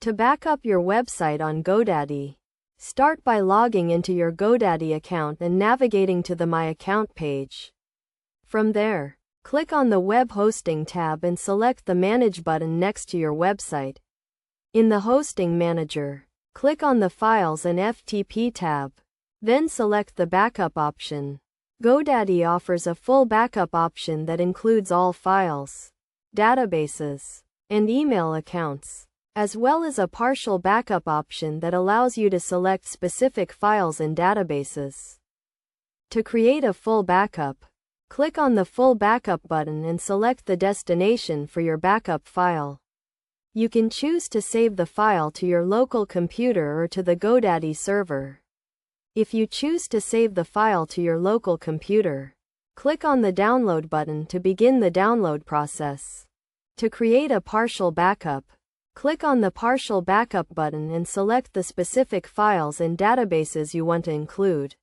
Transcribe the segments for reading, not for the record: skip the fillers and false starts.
To back up your website on GoDaddy, start by logging into your GoDaddy account and navigating to the My Account page. From there, click on the Web Hosting tab and select the Manage button next to your website. In the Hosting Manager, click on the Files and FTP tab. Then select the Backup option. GoDaddy offers a full backup option that includes all files, databases, and email accounts, as well as a partial backup option that allows you to select specific files and databases. To create a full backup, click on the Full Backup button and select the destination for your backup file. You can choose to save the file to your local computer or to the GoDaddy server. If you choose to save the file to your local computer, click on the Download button to begin the download process. To create a partial backup, click on the Partial Backup button and select the specific files and databases you want to include.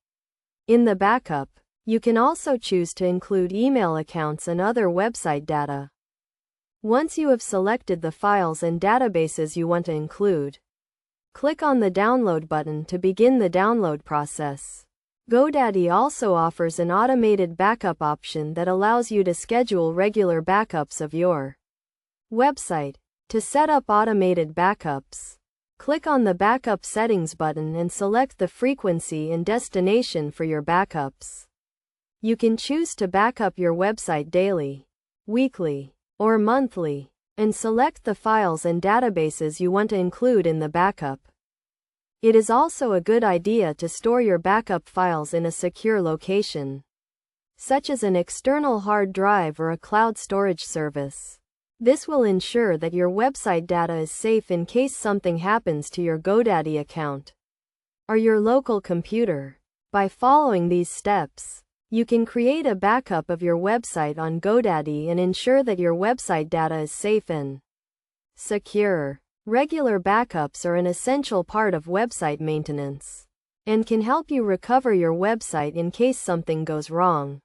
In the backup, you can also choose to include email accounts and other website data. Once you have selected the files and databases you want to include, click on the Download button to begin the download process. GoDaddy also offers an automated backup option that allows you to schedule regular backups of your website. To set up automated backups, click on the Backup Settings button and select the frequency and destination for your backups. You can choose to backup your website daily, weekly, or monthly, and select the files and databases you want to include in the backup. It is also a good idea to store your backup files in a secure location, such as an external hard drive or a cloud storage service. This will ensure that your website data is safe in case something happens to your GoDaddy account or your local computer. By following these steps, you can create a backup of your website on GoDaddy and ensure that your website data is safe and secure. Regular backups are an essential part of website maintenance and can help you recover your website in case something goes wrong.